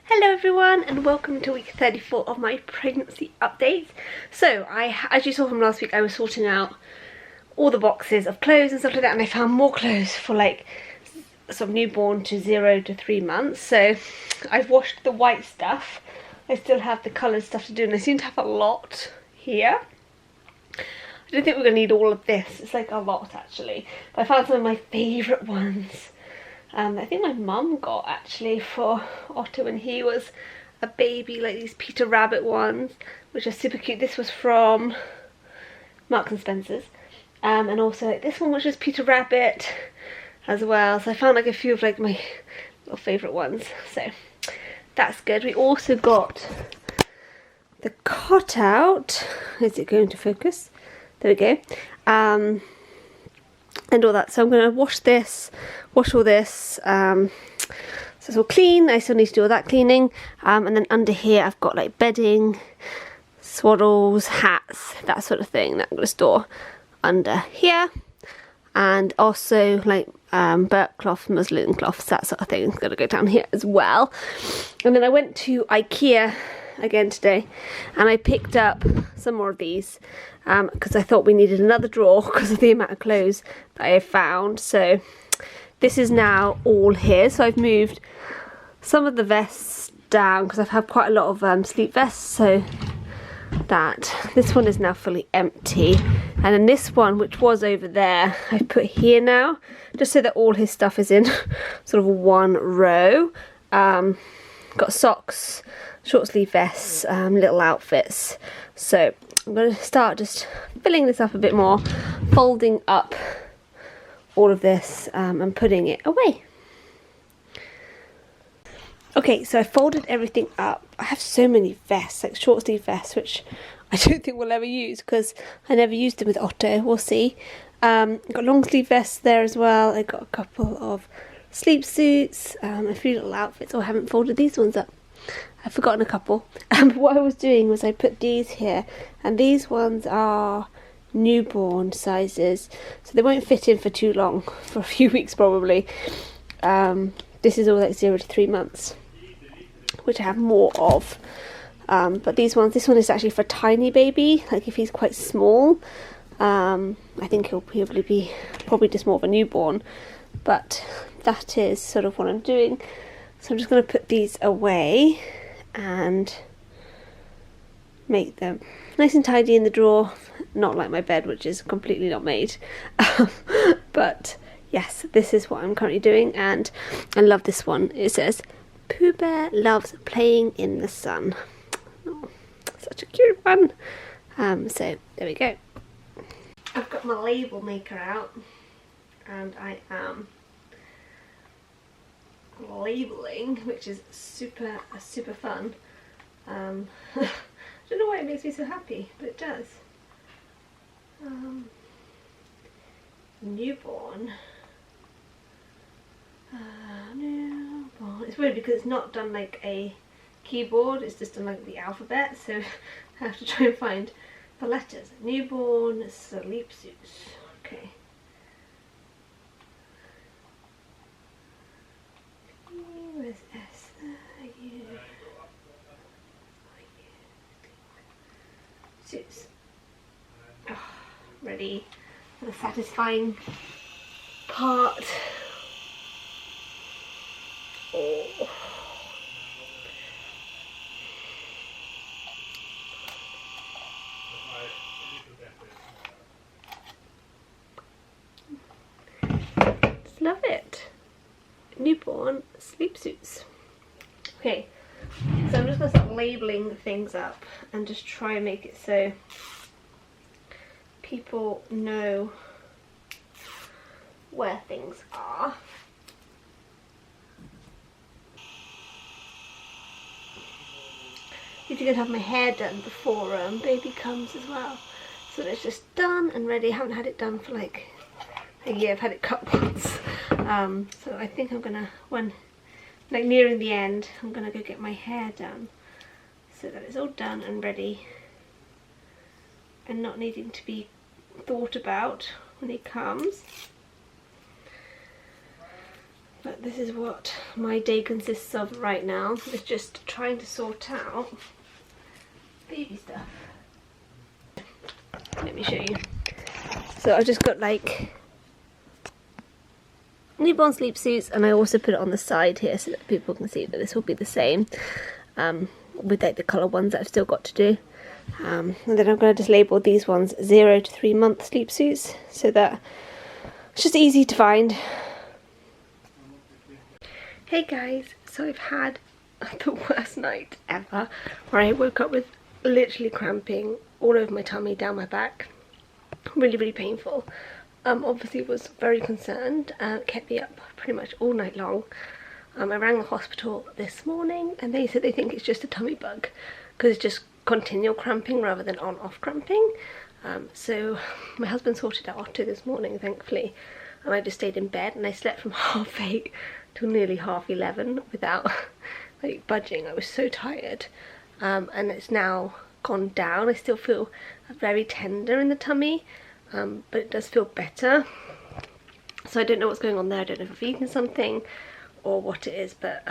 Hello everyone and welcome to week 34 of my pregnancy updates. So as you saw from last week, I was sorting out all the boxes of clothes and stuff like that, and I found more clothes for like sort of newborn to 0 to 3 months. So I've washed the white stuff. I still have the coloured stuff to do, and I seem to have a lot here. I don't think we're going to need all of this. It's like a lot actually. But I found some of my favourite ones. I think my mum got actually for Otto when he was a baby, like these Peter Rabbit ones, which are super cute. This was from Marks and Spencer's. And also like this one, which was Peter Rabbit as well. So I found like a few of like my little favourite ones. So that's good. We also got the cutout. Is it going to focus? There we go. And all that. So I'm going to wash all this. So it's all clean. I still need to do all that cleaning. And then under here I've got like bedding, swaddles, hats, that sort of thing that I'm going to store under here. And also like burp cloth, muslin cloths, that sort of thing is going to go down here as well. And then I went to IKEA again today and I picked up some more of these because I thought we needed another drawer because of the amount of clothes that I found. So this is now all here. So I've moved some of the vests down because I've had quite a lot of sleep vests, so that this one is now fully empty. And then this one, which was over there, I've put here now just so that all his stuff is in sort of one row. Got socks, short sleeve vests, little outfits. So I'm going to start just filling this up a bit more, folding up all of this and putting it away. Okay, so I folded everything up. I have so many vests, like short sleeve vests, which I don't think we'll ever use because I never used them with Otto. We'll see. Got long sleeve vests there as well. I got a couple of sleep suits, a few little outfits. Oh, I haven't folded these ones up. I've forgotten a couple. What I was doing was I put these here, and these ones are newborn sizes, so they won't fit in for too long, for a few weeks probably. This is all like 0 to 3 months, which I have more of. But this one is actually for a tiny baby, like if he's quite small. I think he'll probably just more of a newborn, but that is sort of what I'm doing. So I'm just going to put these away and make them nice and tidy in the drawer, not like my bed, which is completely not made. But yes, this is what I'm currently doing, and I love this one. It says Pooh Bear loves playing in the sun. Oh, such a cute one. So there we go. I've got my label maker out and I am labeling, which is super fun. I don't know why it makes me so happy, but it does. Newborn. Newborn. It's weird because it's not done like a keyboard, it's just done like the alphabet, so I have to try and find the letters. Newborn sleep suits. Okay. Where's S? U. Suits. Oh, ready for the satisfying part. Oh. Just love it. Newborn sleep suits. Okay, so I'm just going to start labeling things up and just try and make it so people know where things are. Need to go and have my hair done before baby comes as well, so that it's just done and ready. I haven't had it done for like a year. I've had it cut once. So I think I'm gonna, when like nearing the end, I'm gonna go get my hair done so that it's all done and ready and not needing to be thought about when it comes. But this is what my day consists of right now. It's just trying to sort out baby stuff. Let me show you. So I've just got like newborn sleep suits, and I also put it on the side here so that people can see that this will be the same with like the colour ones that I've still got to do. And then I'm going to just label these ones 0 to 3 month sleep suits so that it's just easy to find. Hey guys, so I've had the worst night ever where I woke up with literally cramping all over my tummy, down my back. Really painful. Obviously was very concerned, kept me up pretty much all night long. I rang the hospital this morning and they said they think it's just a tummy bug because it's just continual cramping rather than on-off cramping. So my husband sorted out Otto this morning, thankfully, and I just stayed in bed and I slept from 8:30 till nearly 11:30 without like budging. I was so tired, and it's now gone down. I still feel very tender in the tummy, but it does feel better. So I don't know what's going on there. I don't know if I've eaten something or what it is, but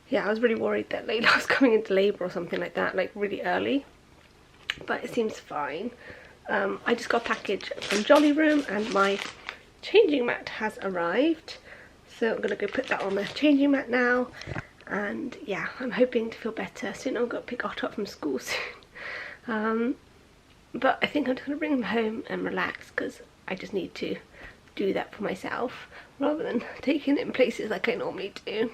yeah, I was really worried that Layla was coming into labour or something like that, like really early, but it seems fine. I just got a package from Jolly Room and my changing mat has arrived, so I'm gonna go put that on the changing mat now. And yeah, I'm hoping to feel better soon. I'm gonna pick Otto up from school soon. But I think I'm just gonna bring him home and relax because I just need to do that for myself rather than taking it in places like I normally do.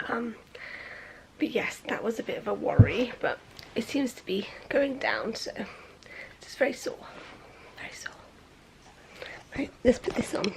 But yes, that was a bit of a worry, but it seems to be going down, so it's just very sore, very sore. Right, let's put this on.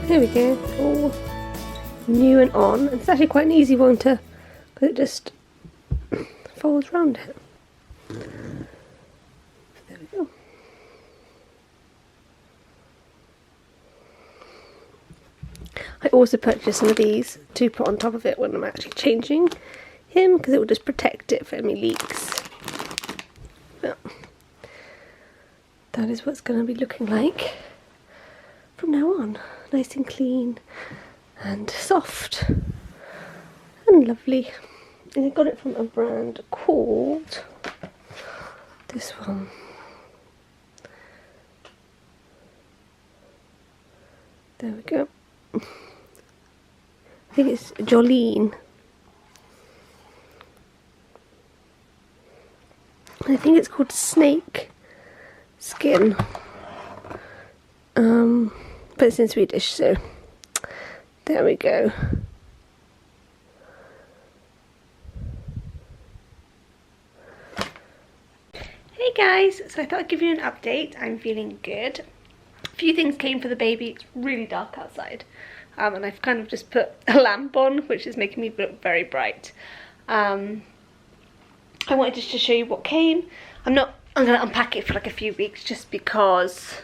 There we go, all new and on. It's actually quite an easy one to, because it just folds around it. There we go. I also purchased some of these to put on top of it when I'm actually changing him, because it will just protect it from any leaks. But that is what's going to be looking like from now on. Nice and clean and soft and lovely. And I got it from a brand called this one. There we go. I think it's Jolene. I think it's called Snake Skin. But it's in Swedish, so there we go. Hey guys, so I thought I'd give you an update. I'm feeling good. A few things came for the baby. It's really dark outside, and I've kind of just put a lamp on, which is making me look very bright. I wanted just to show you what came. I'm going to unpack it for like a few weeks just because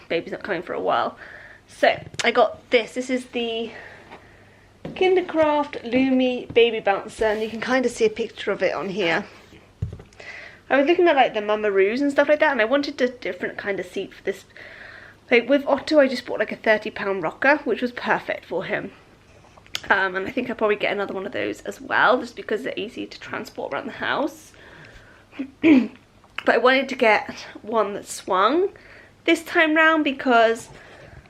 baby's not coming for a while. So I got this. This is the Kindercraft Lumi baby bouncer, and you can kind of see a picture of it on here. I was looking at like the Mamaroos and stuff like that, and I wanted a different kind of seat for this. Like with Otto, I just bought like a £30 rocker, which was perfect for him. And I think I'll probably get another one of those as well, just because they're easy to transport around the house. But I wanted to get one that swung. this time round because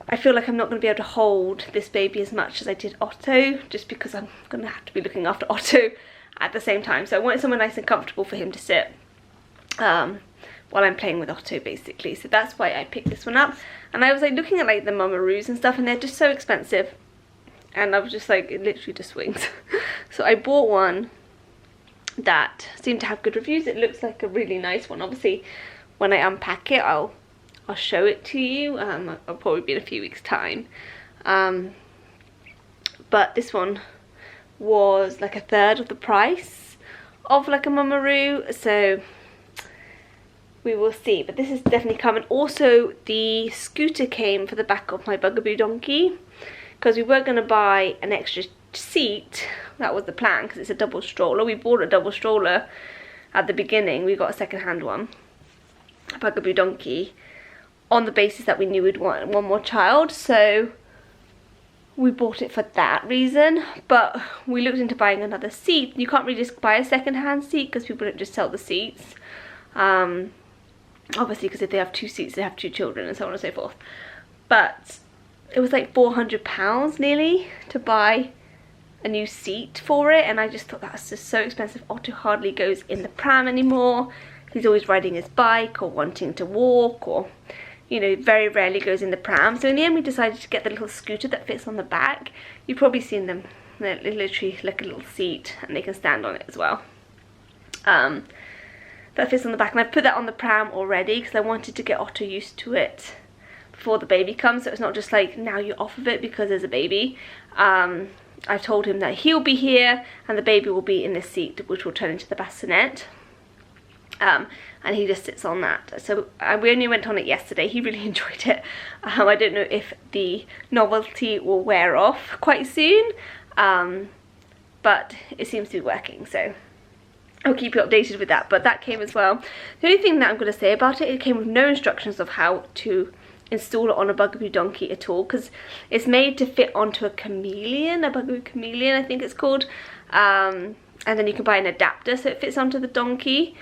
I feel like I'm not going to be able to hold this baby as much as I did Otto, just because I'm going to have to be looking after Otto at the same time. So I wanted somewhere nice and comfortable for him to sit while I'm playing with Otto, basically. So that's why I picked this one up. And I was like looking at like the Mamaroos and stuff, and they're just so expensive. And I was just like, it literally just swings. So I bought one that seemed to have good reviews. It looks like a really nice one. Obviously, when I unpack it, I'll show it to you. I'll probably be in a few weeks' time. But this one was like a third of the price of like a Mamaroo, so we will see. But this is definitely coming. Also, the scooter came for the back of my Bugaboo donkey, because we were going to buy an extra seat. That was the plan, because it's a double stroller. We bought a double stroller at the beginning. We got a second-hand one, a Bugaboo donkey, on the basis that we knew we'd want one more child, so we bought it for that reason. But we looked into buying another seat. You can't really just buy a second-hand seat because people don't just sell the seats. Obviously, because if they have 2 seats, they have 2 children and so on and so forth. But it was like £400 nearly to buy a new seat for it, and I just thought that's just so expensive. Otto hardly goes in the pram anymore. He's always riding his bike or wanting to walk, or, you know, very rarely goes in the pram. So in the end we decided to get the little scooter that fits on the back. You've probably seen them. They're literally like a little seat, and they can stand on it as well. That fits on the back, and I put that on the pram already because I wanted to get Otto used to it before the baby comes, so it's not just like now you're off of it because there's a baby. I've told him that he'll be here and the baby will be in this seat, which will turn into the bassinet. And he just sits on that. So we only went on it yesterday. He really enjoyed it. I don't know if the novelty will wear off quite soon, but it seems to be working, so I'll keep you updated with that. But that came as well. The only thing that I'm going to say about it, it came with no instructions of how to install it on a Bugaboo donkey at all, because it's made to fit onto a chameleon, a Bugaboo chameleon I think it's called, and then you can buy an adapter so it fits onto the donkey.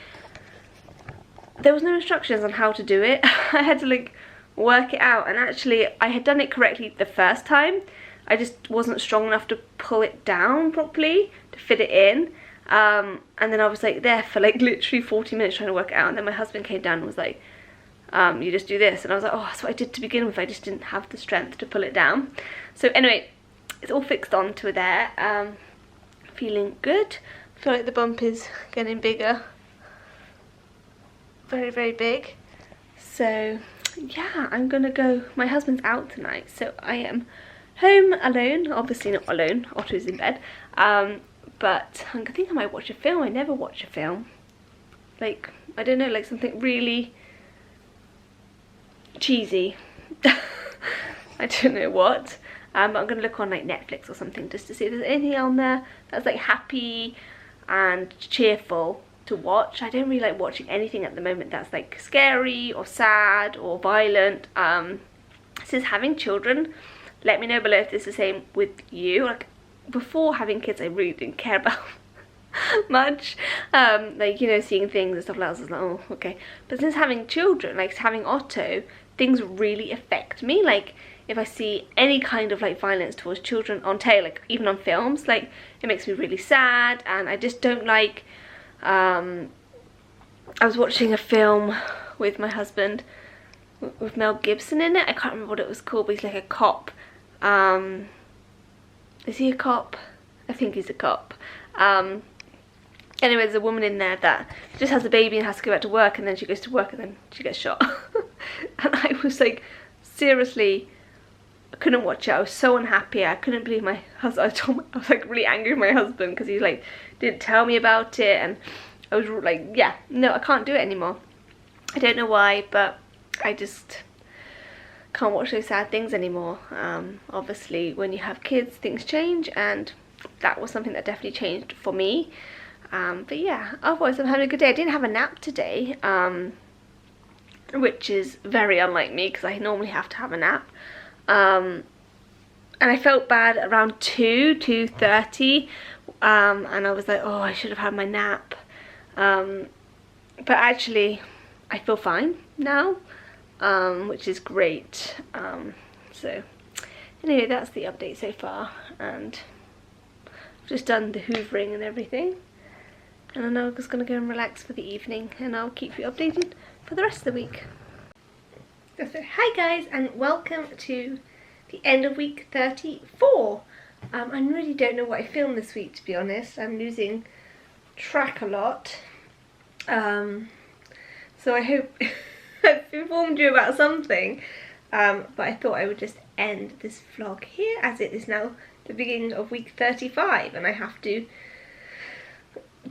There was no instructions on how to do it. I had to like work it out, and actually I had done it correctly the first time. I just wasn't strong enough to pull it down properly to fit it in, and then I was like there for like literally 40 minutes trying to work it out, and then my husband came down and was like, you just do this, and I was like, oh, that's what I did to begin with. I just didn't have the strength to pull it down. So anyway, it's all fixed onto there. Feeling good. I feel like the bump is getting bigger, very, very big. So yeah, I'm gonna go. My husband's out tonight, so I am home alone. Obviously not alone, Otto's in bed, but I think I might watch a film. I never watch a film, like, I don't know, like something really cheesy. I don't know what, but I'm gonna look on like Netflix or something just to see if there's anything on there that's like happy and cheerful to watch. I don't really like watching anything at the moment that's like scary or sad or violent. Since having children, let me know below if it's the same with you. Like before having kids, I really didn't care about much, like, you know, seeing things and stuff like that. I was like, oh, okay. But since having children, like having Otto, things really affect me. Like if I see any kind of like violence towards children on tail, like even on films, like it makes me really sad, and I just don't like. I was watching a film with my husband with Mel Gibson in it. I can't remember what it was called, but he's like a cop. Is he a cop? I think he's a cop. Anyway, there's a woman in there that just has a baby and has to go back to work, and then she goes to work and then she gets shot. And I was like, seriously, I couldn't watch it. I was so unhappy. I couldn't believe my husband. I was like really angry with my husband because he like didn't tell me about it, and I was like, yeah, no, I can't do it anymore. I don't know why, but I just can't watch those sad things anymore. Obviously, when you have kids, things change, and that was something that definitely changed for me. But yeah, otherwise I'm having a good day. I didn't have a nap today, which is very unlike me because I normally have to have a nap. And I felt bad around 2:30, and I was like, oh, I should have had my nap. But actually, I feel fine now. which is great. So anyway, that's the update so far, and I've just done the hoovering and everything, and I'm now just going to go and relax for the evening, and I'll keep you updated for the rest of the week. So hi guys, and welcome to the end of week 34. I really don't know what I filmed this week, to be honest. I'm losing track a lot. So I hope I've informed you about something. But I thought I would just end this vlog here, as it is now the beginning of week 35, and I have to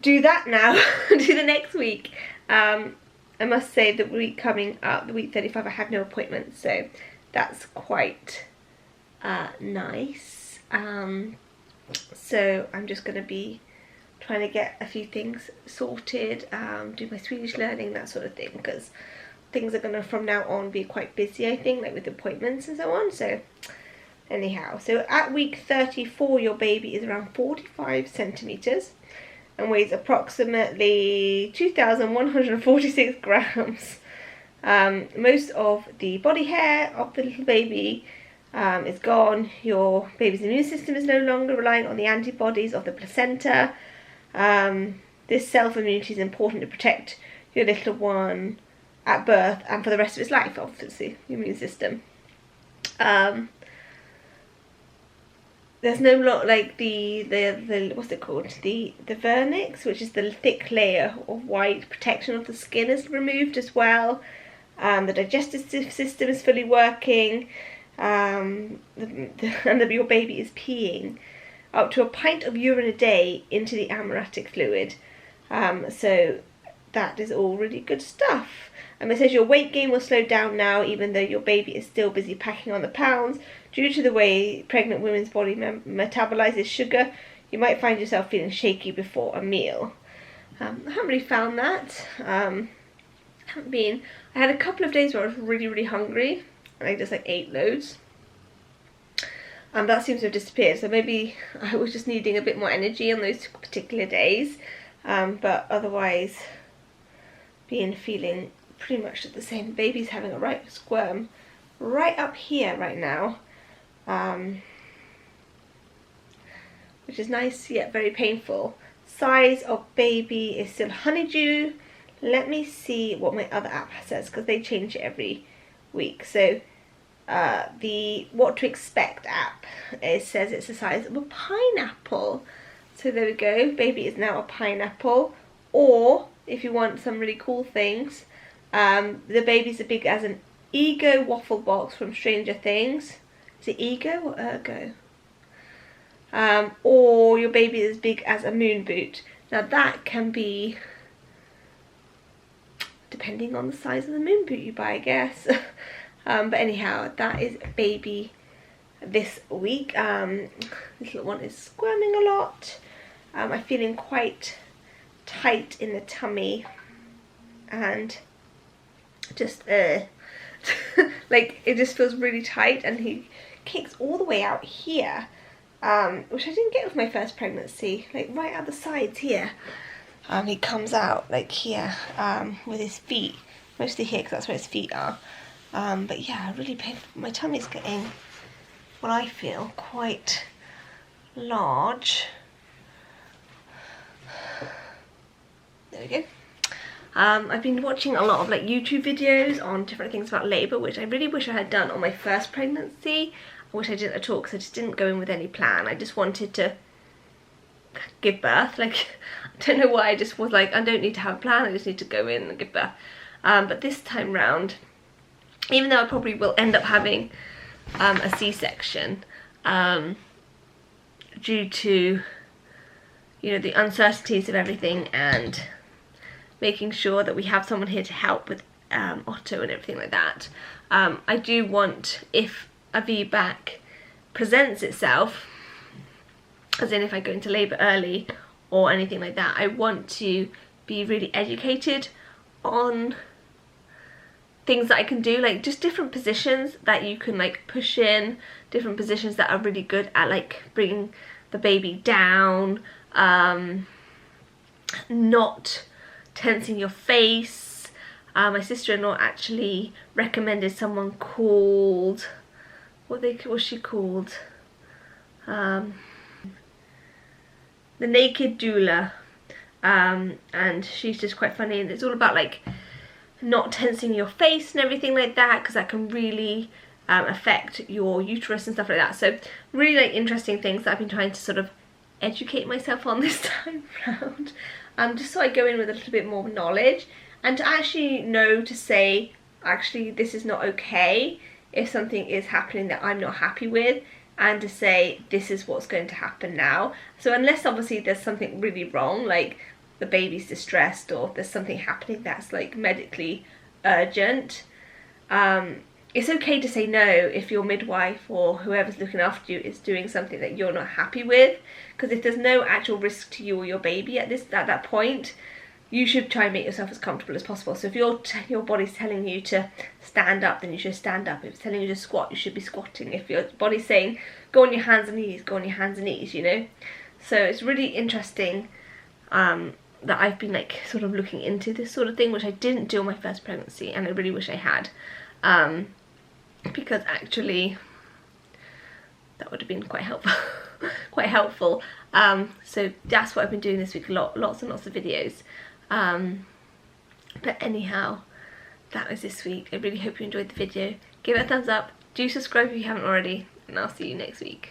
do that now, do the next week. I must say the week coming up, the week 35, I have no appointments, so that's quite nice. So I'm just going to be trying to get a few things sorted, do my Swedish learning, that sort of thing, because things are going to from now on be quite busy, I think, like with appointments and so on. So anyhow, so at week 34 your baby is around 45 centimetres and weighs approximately 2,146 grams. Most of the body hair of the little baby is gone. Your baby's immune system is no longer relying on the antibodies of the placenta. This self-immunity is important to protect your little one at birth and for the rest of its life, obviously, the immune system. There's no lot like the what's it called, the vernix, which is the thick layer of white protection of the skin, is removed as well. The digestive system is fully working, and your baby is peeing up to a pint of urine a day into the amniotic fluid. So that is all really good stuff. It says your weight gain will slow down now, even though your baby is still busy packing on the pounds. Due to the way pregnant women's body metabolizes sugar, you might find yourself feeling shaky before a meal. I haven't really found that. I had a couple of days where I was really hungry, and I just like ate loads. That seems to have disappeared, so maybe I was just needing a bit more energy on those particular days. But otherwise, feeling pretty much the same. Baby's having a right squirm right up here right now, which is nice yet very painful. Size of baby is still honeydew. Let me see what my other app says, because they change it every week. So the what to expect app, it says it's the size of a pineapple. So there we go, baby is now a pineapple. Or if you want some really cool things, the baby's as big as an Ego waffle box from Stranger Things. Is it Ego or Ergo? Or your baby is as big as a moon boot. Now that can be depending on the size of the moon boot you buy, I guess. But anyhow, that is baby this week. This little one is squirming a lot. I'm feeling quite tight in the tummy, and just like it just feels really tight, and he kicks all the way out here, which I didn't get with my first pregnancy, like right at the sides here. He comes out like here, with his feet, mostly here because that's where his feet are. But yeah, really painful. My tummy's getting, what I feel, quite large. There we go. I've been watching a lot of like YouTube videos on different things about labour, which I really wish I had done on my first pregnancy. I wish I didn't at all, because I just didn't go in with any plan. I just wanted to give birth. Like, I don't know why, I just was like, I don't need to have a plan, I just need to go in and give birth. But this time round, even though I probably will end up having a C-section, due to, you know, the uncertainties of everything, and making sure that we have someone here to help with Otto and everything like that. I do want, if a VBAC presents itself, as in if I go into labour early or anything like that, I want to be really educated on things that I can do, like just different positions that you can like push in, different positions that are really good at like bringing the baby down, not tensing your face, My sister-in-law actually recommended someone called, what's she called? The Naked Doula, and she's just quite funny, and it's all about like not tensing your face and everything like that, because that can really affect your uterus and stuff like that. So really like interesting things that I've been trying to sort of educate myself on this time round, just so I go in with a little bit more knowledge, and to actually know to say, actually this is not okay if something is happening that I'm not happy with, and to say this is what's going to happen now. So unless obviously there's something really wrong, like the baby's distressed or there's something happening that's like medically urgent, it's okay to say no if your midwife or whoever's looking after you is doing something that you're not happy with, because if there's no actual risk to you or your baby at that point, you should try and make yourself as comfortable as possible. So if your body's telling you to stand up, then you should stand up. If it's telling you to squat, you should be squatting. If your body's saying go on your hands and knees, go on your hands and knees, you know. So it's really interesting that I've been like sort of looking into this sort of thing, which I didn't do on my first pregnancy, and I really wish I had, because actually that would have been quite helpful. Quite helpful. So that's what I've been doing this week, lots and lots of videos. But anyhow, that was this week. I really hope you enjoyed the video. Give it a thumbs up, do subscribe if you haven't already, and I'll see you next week.